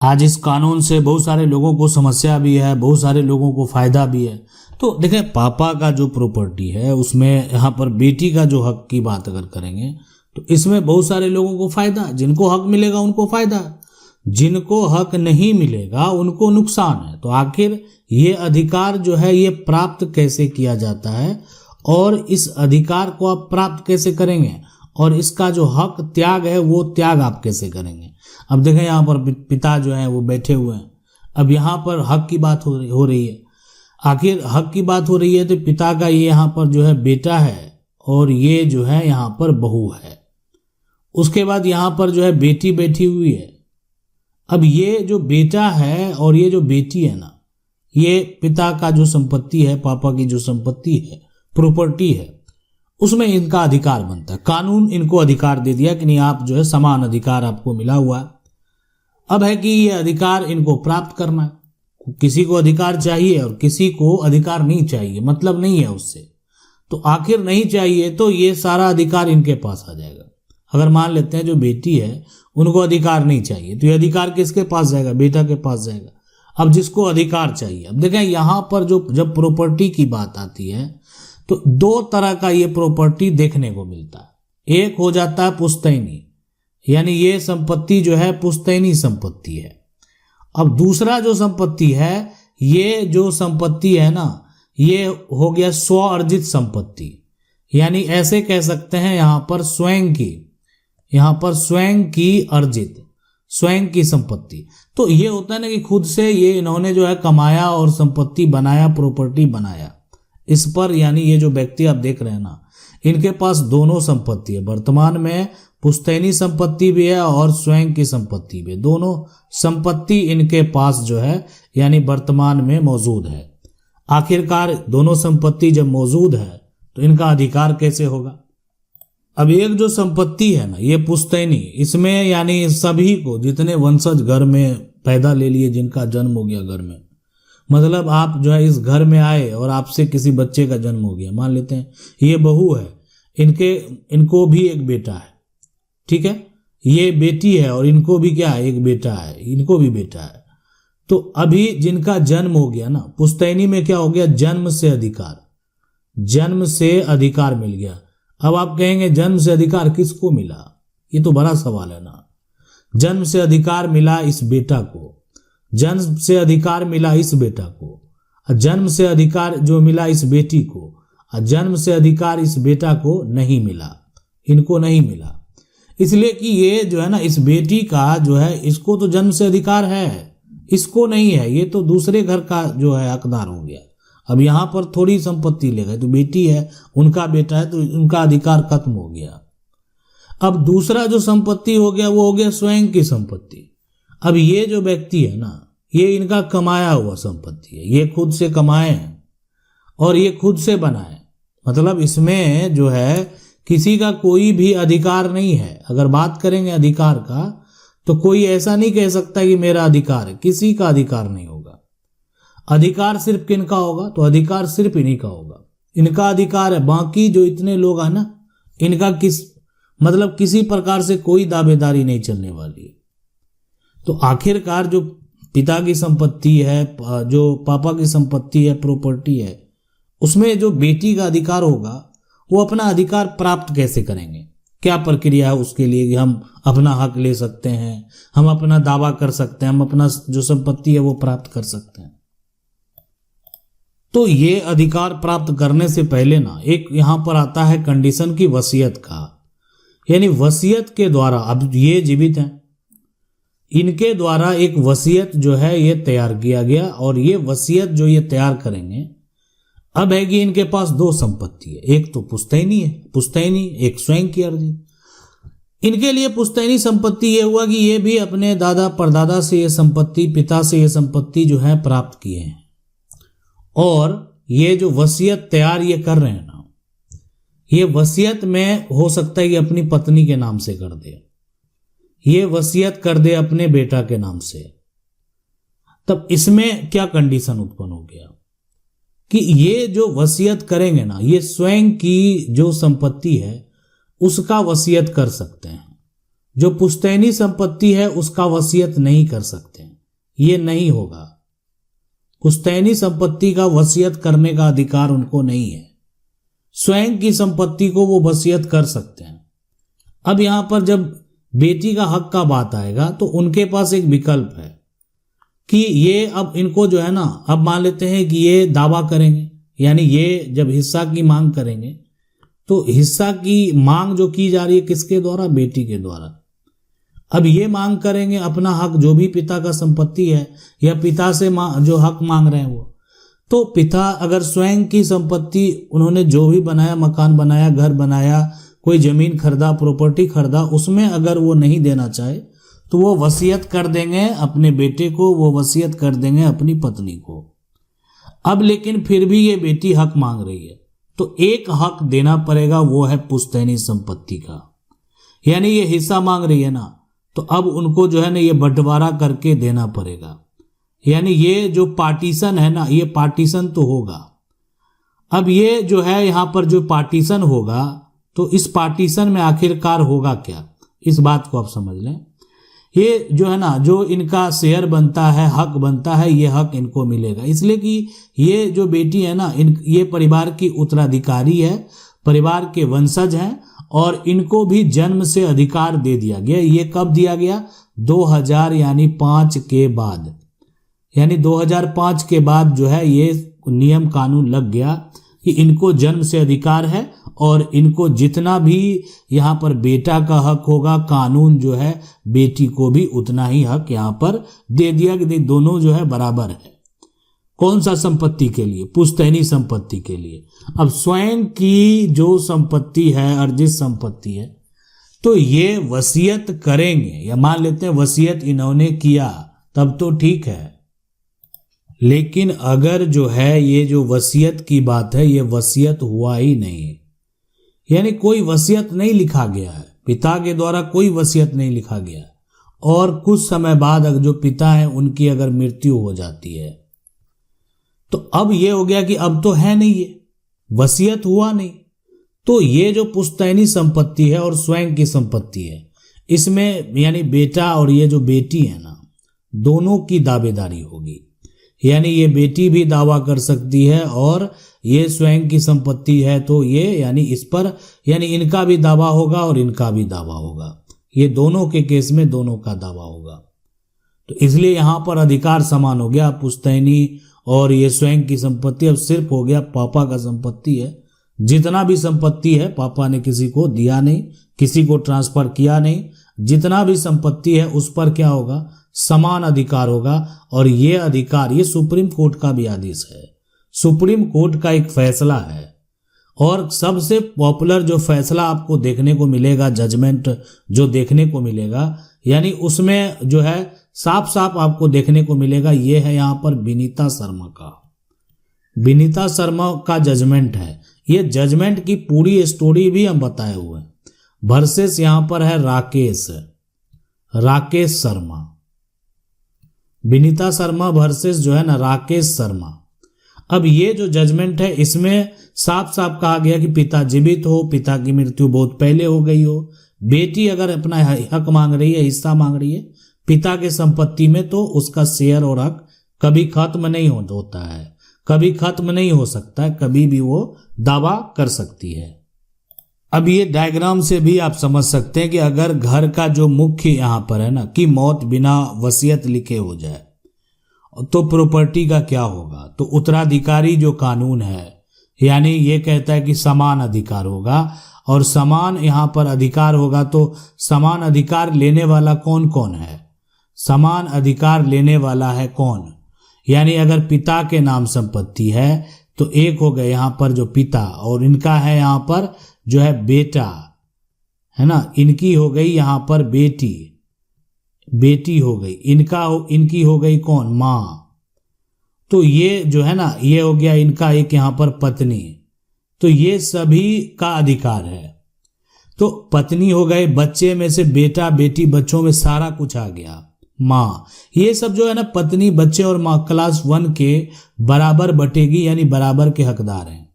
आज इस कानून से बहुत सारे लोगों को समस्या भी है, बहुत सारे लोगों को फायदा भी है। तो देखें, पापा का जो प्रॉपर्टी है उसमें यहाँ पर बेटी का जो हक की बात अगर करेंगे तो इसमें बहुत सारे लोगों को फायदा, जिनको हक मिलेगा उनको फायदा, जिनको हक नहीं मिलेगा उनको नुकसान है। तो आखिर ये अधिकार जो है ये प्राप्त कैसे किया जाता है और इस अधिकार को आप प्राप्त कैसे करेंगे और इसका जो हक त्याग है वो त्याग आप कैसे करेंगे। अब देखें, यहाँ पर पिता जो है वो बैठे हुए हैं। अब यहाँ पर हक की बात हो रही है। आखिर हक की बात हो रही है तो पिता का ये यहाँ पर जो है बेटा है और ये जो है यहाँ पर बहू है। उसके बाद यहाँ पर जो है बेटी बैठी हुई है। अब ये जो बेटा है और ये जो बेटी है ना, ये पिता का जो संपत्ति है, पापा की जो संपत्ति है, प्रॉपर्टी है, उसमें इनका अधिकार बनता है। कानून इनको अधिकार दे दिया कि नहीं, आप जो है समान अधिकार आपको मिला हुआ है। अब है कि ये अधिकार इनको प्राप्त करना है। किसी को अधिकार चाहिए और किसी को अधिकार नहीं चाहिए, मतलब नहीं है उससे। तो आखिर नहीं चाहिए तो ये सारा अधिकार इनके पास आ जाएगा। अगर मान लेते हैं जो बेटी है उनको अधिकार नहीं चाहिए तो ये अधिकार किसके पास जाएगा? बेटा के पास जाएगा। अब जिसको अधिकार चाहिए, अब देखें यहाँ पर जो जब प्रॉपर्टी की बात आती है तो दो तरह का ये प्रॉपर्टी देखने को मिलता है। एक हो जाता है पुश्तैनी, यानी ये संपत्ति जो है पुश्तैनी संपत्ति है। अब दूसरा जो संपत्ति है, ये जो संपत्ति है ना, ये हो गया स्व अर्जित संपत्ति, यानी ऐसे कह सकते हैं यहाँ पर स्वयं की अर्जित, स्वयं की संपत्ति। तो ये होता है ना कि खुद से ये इन्होंने जो है कमाया और संपत्ति बनाया, प्रॉपर्टी बनाया इस पर, यानी ये जो व्यक्ति आप देख रहे हैं ना, इनके पास दोनों संपत्ति है। वर्तमान में पुश्तैनी संपत्ति भी है और स्वयं की संपत्ति भी, दोनों संपत्ति इनके पास जो है यानी वर्तमान में मौजूद है। आखिरकार दोनों संपत्ति जब मौजूद है तो इनका अधिकार कैसे होगा? अब एक जो संपत्ति है ना, ये पुश्तैनी, इसमें यानी सभी को, जितने वंशज घर में पैदा ले लिए, जिनका जन्म हो गया घर में, मतलब आप जो है इस घर में आए और आपसे किसी बच्चे का जन्म हो गया, मान लेते हैं ये बहू है, इनको भी एक बेटा है, ठीक है, ये बेटी है और इनको भी क्या है, एक बेटा है, इनको भी बेटा है। तो अभी जिनका जन्म हो गया ना, पुश्तैनी में क्या हो गया, जन्म से अधिकार मिल गया। अब आप कहेंगे जन्म से अधिकार किसको मिला? ये तो बड़ा सवाल है ना। जन्म से अधिकार मिला इस बेटा को, जन्म से अधिकार मिला इस बेटा को, जन्म से अधिकार जो मिला इस बेटी को, जन्म से अधिकार इस बेटा को नहीं मिला, इनको नहीं मिला। इसलिए कि ये जो है ना, इस बेटी का जो है, इसको तो जन्म से अधिकार है, इसको नहीं है, ये तो दूसरे घर का जो है हकदार हो गया। अब यहाँ पर थोड़ी संपत्ति ले गए, तो बेटी है, उनका बेटा है, तो उनका अधिकार खत्म हो गया। अब दूसरा जो संपत्ति हो गया वो हो गया स्वयं की संपत्ति। अब ये जो व्यक्ति है ना, ये इनका कमाया हुआ संपत्ति है, ये खुद से कमाए हैं और ये खुद से बनाए, मतलब इसमें जो है किसी का कोई भी अधिकार नहीं है। अगर बात करेंगे अधिकार का तो कोई ऐसा नहीं कह सकता कि मेरा अधिकार है, किसी का अधिकार नहीं होगा। अधिकार सिर्फ किनका होगा? तो अधिकार सिर्फ इन्हीं का होगा, इनका अधिकार है। बाकी जो इतने लोग हैं ना, इनका किसी प्रकार से कोई दावेदारी नहीं चलने वाली है। तो आखिरकार जो पिता की संपत्ति है, जो पापा की संपत्ति है, प्रॉपर्टी है, उसमें जो बेटी का अधिकार होगा वो अपना अधिकार प्राप्त कैसे करेंगे? क्या प्रक्रिया है उसके लिए कि हम अपना हक ले सकते हैं, हम अपना दावा कर सकते हैं, हम अपना जो संपत्ति है वो प्राप्त कर सकते हैं। तो ये अधिकार प्राप्त करने से पहले ना एक यहाँ पर आता है कंडीशन की वसीयत का, यानी वसीयत के द्वारा, अब ये जीवित हैं, इनके द्वारा एक वसीयत जो है ये तैयार किया गया और ये वसीयत जो ये तैयार करेंगे, अब है कि इनके पास दो संपत्ति है, एक तो पुश्तैनी है, पुश्तैनी, एक स्वयं की अर्जित। इनके लिए पुश्तैनी संपत्ति ये हुआ कि ये भी अपने दादा परदादा से ये संपत्ति, पिता से ये संपत्ति जो है प्राप्त किए हैं, और ये जो वसीयत तैयार ये कर रहे हैं ना, ये वसीयत में हो सकता है कि अपनी पत्नी के नाम से कर दे, ये वसीयत कर दे अपने बेटा के नाम से। तब इसमें क्या कंडीशन उत्पन्न हो गया कि ये जो वसीयत करेंगे ना, ये स्वयं की जो संपत्ति है उसका वसीयत कर सकते हैं, जो पुश्तैनी संपत्ति है उसका वसीयत नहीं कर सकते, ये नहीं होगा। पुश्तैनी संपत्ति का वसीयत करने का अधिकार उनको नहीं है। स्वयं की संपत्ति को वो वसीयत कर सकते हैं। अब यहां पर जब बेटी का हक का बात आएगा तो उनके पास एक विकल्प है कि ये अब इनको जो है ना, अब मान लेते हैं कि ये दावा करेंगे, यानी ये जब हिस्सा की मांग करेंगे तो हिस्सा की मांग जो की जा रही है किसके द्वारा? बेटी के द्वारा। अब ये मांग करेंगे अपना हक, जो भी पिता का संपत्ति है या पिता से जो हक मांग रहे हैं वो, तो पिता अगर स्वयं की संपत्ति उन्होंने जो भी बनाया, मकान बनाया, घर बनाया, कोई जमीन खरीदा, प्रॉपर्टी खरीदा, उसमें अगर वो नहीं देना चाहे तो वो वसीयत कर देंगे अपने बेटे को, वो वसीयत कर देंगे अपनी पत्नी को। अब लेकिन फिर भी ये बेटी हक मांग रही है तो एक हक देना पड़ेगा, वो है पुश्तैनी संपत्ति का। यानी ये हिस्सा मांग रही है ना, तो अब उनको जो है ना ये बंटवारा करके देना पड़ेगा। यानी ये जो पार्टीशन है ना, ये पार्टीशन तो होगा। अब ये जो है यहाँ पर जो पार्टीशन होगा, तो इस पार्टीशन में आखिरकार होगा क्या, इस बात को आप समझ लें। ये जो है ना, जो इनका शेयर बनता है, हक बनता है, ये हक इनको मिलेगा, इसलिए कि ये जो बेटी है ना, ये परिवार की उत्तराधिकारी है, परिवार के वंशज हैं और इनको भी जन्म से अधिकार दे दिया गया। ये कब दिया गया? 2000 यानी 5 के बाद, यानी 2005 के बाद जो है ये नियम कानून लग गया कि इनको जन्म से अधिकार है और इनको जितना भी यहाँ पर बेटा का हक होगा, कानून जो है बेटी को भी उतना ही हक यहाँ पर दे दिया कि दोनों जो है बराबर है। कौन सा संपत्ति के लिए? पुश्तैनी संपत्ति के लिए। अब स्वयं की जो संपत्ति है, अर्जित संपत्ति है, तो ये वसीयत करेंगे, या मान लेते हैं वसीयत इन्होंने किया, तब तो ठीक है। लेकिन अगर जो है ये जो वसीयत की बात है, ये वसीयत हुआ ही नहीं, यानी कोई वसीयत नहीं लिखा गया है, पिता के द्वारा कोई वसीयत नहीं लिखा गया, और कुछ समय बाद अगर जो पिता है उनकी अगर मृत्यु हो जाती है, तो अब ये हो गया कि अब तो है नहीं, ये वसीयत हुआ नहीं, तो ये जो पुश्तैनी संपत्ति है और स्वयं की संपत्ति है, इसमें यानी बेटा और ये जो बेटी है ना, दोनों की दावेदारी होगी। यानी ये बेटी भी दावा कर सकती है और ये स्वयं की संपत्ति है तो ये यानी इस पर यानी इनका भी दावा होगा और इनका भी दावा होगा। ये दोनों के केस में दोनों का दावा होगा। तो इसलिए यहाँ पर अधिकार समान हो गया। पुश्तैनी और ये स्वयं की संपत्ति अब सिर्फ हो गया पापा का संपत्ति है। जितना भी संपत्ति है पापा ने किसी को दिया नहीं, किसी को ट्रांसफर किया नहीं। जितना भी संपत्ति है उस पर क्या होगा? समान अधिकार होगा। और ये अधिकार ये सुप्रीम कोर्ट का भी आदेश है, सुप्रीम कोर्ट का एक फैसला है। और सबसे पॉपुलर जो फैसला आपको देखने को मिलेगा, जजमेंट जो देखने को मिलेगा, यानी उसमें जो है साफ साफ आपको देखने को मिलेगा, ये है यहाँ पर विनीता शर्मा का, विनीता शर्मा का जजमेंट है। ये जजमेंट की पूरी स्टोरी भी हम बताए हुए हैं। वर्सेस यहाँ पर है राकेश शर्मा, विनीता शर्मा वर्सेस जो है ना राकेश शर्मा। अब ये जो जजमेंट है इसमें साफ साफ कहा गया कि पिता जीवित हो, पिता की मृत्यु बहुत पहले हो गई हो, बेटी अगर अपना हक मांग रही है, हिस्सा मांग रही है पिता के संपत्ति में, तो उसका शेयर और हक कभी खत्म नहीं होता है, कभी खत्म नहीं हो सकता है, कभी भी वो दावा कर सकती है। अब ये डायग्राम से भी आप समझ सकते हैं कि अगर घर का जो मुख्य यहाँ पर है ना कि मौत बिना वसीयत लिखे हो जाए तो प्रॉपर्टी का क्या होगा। तो उत्तराधिकारी जो कानून है यानी ये कहता है कि समान अधिकार होगा, और समान यहाँ पर अधिकार होगा तो समान अधिकार लेने वाला कौन कौन है? समान अधिकार लेने वाला है कौन? यानी अगर पिता के नाम संपत्ति है तो एक हो गए यहाँ पर जो पिता, और इनका है यहाँ पर जो है बेटा है ना, इनकी हो गई यहाँ पर बेटी हो गई, इनकी हो गई कौन? माँ। तो ये जो है ना ये हो गया इनका एक यहाँ पर पत्नी। तो ये सभी का अधिकार है। तो पत्नी हो गए, बच्चे में से बेटा बेटी, बच्चों में सारा कुछ आ गया, माँ। ये सब जो है ना पत्नी बच्चे और माँ क्लास 1 के बराबर बटेगी, यानी बराबर के हकदार हैं।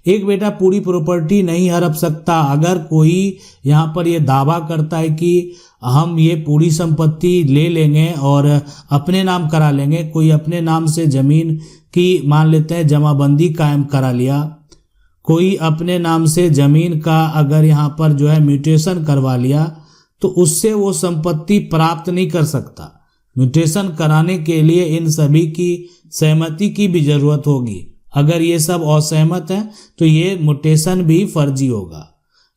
एक बेटा पूरी प्रॉपर्टी नहीं हड़प सकता। अगर कोई यहाँ पर ये दावा करता है कि हम ये पूरी संपत्ति ले लेंगे और अपने नाम करा लेंगे। कोई अपने नाम से जमीन की मान लेते हैं जमाबंदी कायम करा लिया, कोई अपने नाम से जमीन का अगर यहाँ पर जो है म्यूटेशन करवा लिया, तो उससे वो संपत्ति प्राप्त नहीं कर सकता। म्यूटेशन कराने के लिए इन सभी की सहमति की भी जरूरत होगी। अगर ये सब असहमत हैं तो ये म्यूटेशन भी फर्जी होगा।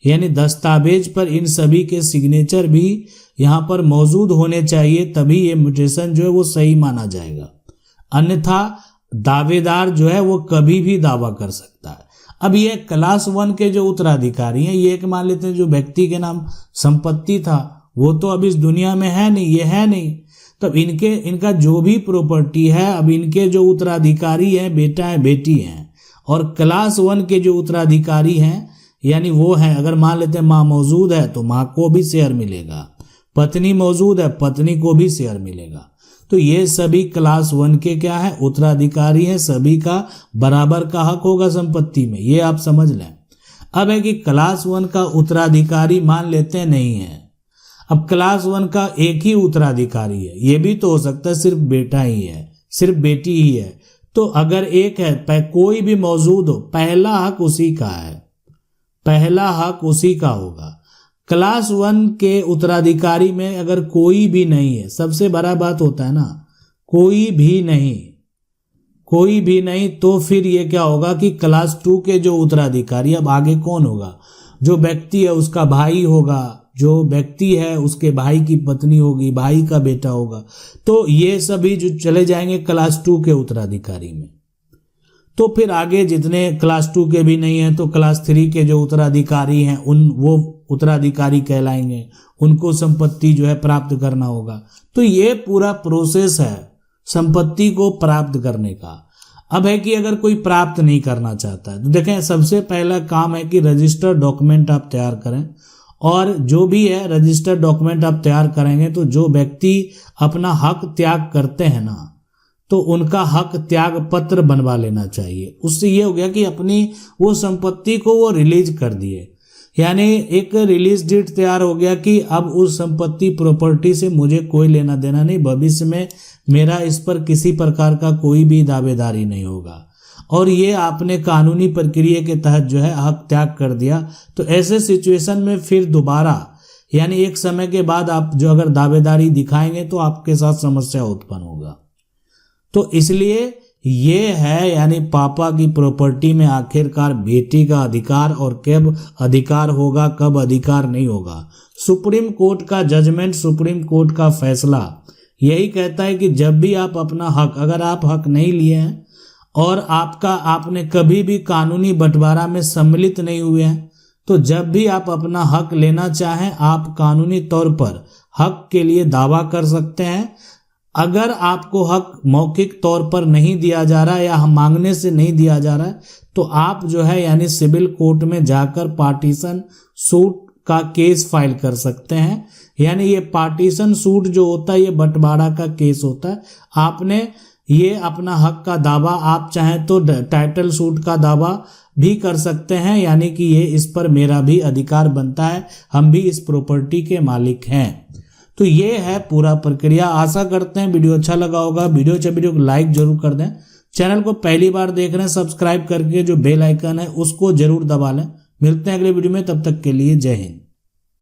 यानी दस्तावेज पर इन सभी के सिग्नेचर भी यहाँ पर मौजूद होने चाहिए, तभी ये म्यूटेशन जो है वो सही माना जाएगा। अन्यथा दावेदार जो है वो कभी भी दावा कर सकता है। अब ये क्लास 1 के जो उत्तराधिकारी हैं, ये एक मान लेते हैं जो व्यक्ति के नाम संपत्ति था वो तो अब इस दुनिया में है नहीं, ये है नहीं। तब इनका जो भी प्रॉपर्टी है, अब इनके जो उत्तराधिकारी हैं बेटा है बेटी हैं, और क्लास 1 के जो उत्तराधिकारी हैं यानी वो हैं, अगर मान लेते हैं माँ मौजूद है तो माँ को भी शेयर मिलेगा, पत्नी मौजूद है पत्नी को भी शेयर मिलेगा। तो ये सभी क्लास 1 के क्या है उत्तराधिकारी हैं, सभी का बराबर का हक होगा संपत्ति में, ये आप समझ लें। अब है कि क्लास 1 का उत्तराधिकारी मान लेते हैं नहीं है, अब क्लास 1 का एक ही उत्तराधिकारी है, ये भी तो हो सकता है सिर्फ बेटा ही है, सिर्फ बेटी ही है। तो अगर एक है कोई भी मौजूद हो, पहला हक उसी का है, पहला हक उसी का होगा। क्लास 1 के उत्तराधिकारी में अगर कोई भी नहीं है, सबसे बड़ा बात होता है ना कोई भी नहीं, तो फिर ये क्या होगा कि क्लास 2 के जो उत्तराधिकारी, अब आगे कौन होगा, जो व्यक्ति है उसका भाई होगा, जो व्यक्ति है उसके भाई की पत्नी होगी, भाई का बेटा होगा, तो ये सभी जो चले जाएंगे क्लास 2 के उत्तराधिकारी में। तो फिर आगे जितने क्लास 2 के भी नहीं हैं तो क्लास 3 के जो उत्तराधिकारी हैं वो उत्तराधिकारी कहलाएंगे, उनको संपत्ति जो है प्राप्त करना होगा। तो ये पूरा प्रोसेस है संपत्ति को प्राप्त करने का। अब है कि अगर कोई प्राप्त नहीं करना चाहता है तो देखें सबसे पहला काम है कि रजिस्टर्ड डॉक्यूमेंट आप तैयार करें, और जो भी है रजिस्टर्ड डॉक्यूमेंट आप तैयार करेंगे तो जो व्यक्ति अपना हक त्याग करते हैं ना, तो उनका हक त्याग पत्र बनवा लेना चाहिए। उससे ये हो गया कि अपनी वो संपत्ति को वो रिलीज कर दिए, यानी एक रिलीज डेट तैयार हो गया कि अब उस संपत्ति प्रॉपर्टी से मुझे कोई लेना देना नहीं, भविष्य में मेरा इस पर किसी प्रकार का कोई भी दावेदारी नहीं होगा। और ये आपने कानूनी प्रक्रिया के तहत जो है हक त्याग कर दिया। तो ऐसे सिचुएशन में फिर दोबारा यानी एक समय के बाद आप जो अगर दावेदारी दिखाएंगे तो आपके साथ समस्या उत्पन्न होगा। तो इसलिए ये है यानी पापा की प्रॉपर्टी में आखिरकार बेटी का अधिकार, और कब अधिकार होगा कब अधिकार नहीं होगा। सुप्रीम कोर्ट का जजमेंट, सुप्रीम कोर्ट का फैसला यही कहता है कि जब भी आप अपना हक, अगर आप हक नहीं लिए हैं और आपने कभी भी कानूनी बंटवारा में सम्मिलित नहीं हुए हैं, तो जब भी आप अपना हक लेना चाहें आप कानूनी तौर पर हक के लिए दावा कर सकते हैं। अगर आपको हक मौखिक तौर पर नहीं दिया जा रहा है या हम मांगने से नहीं दिया जा रहा है तो आप जो है यानी सिविल कोर्ट में जाकर पार्टीशन सूट का केस फाइल कर सकते हैं। यानी ये पार्टीशन सूट जो होता है ये बंटवारा का केस होता है। आपने ये अपना हक का दावा आप चाहें तो टाइटल सूट का दावा भी कर सकते हैं, यानी कि ये इस पर मेरा भी अधिकार बनता है, हम भी इस प्रॉपर्टी के मालिक हैं। तो ये है पूरा प्रक्रिया। आशा करते हैं वीडियो अच्छा लगा होगा। वीडियो को लाइक जरूर कर दें। चैनल को पहली बार देख रहे हैं सब्सक्राइब करके जो बेल आइकन है उसको जरूर दबा लें। मिलते हैं अगले वीडियो में, तब तक के लिए जय हिंद।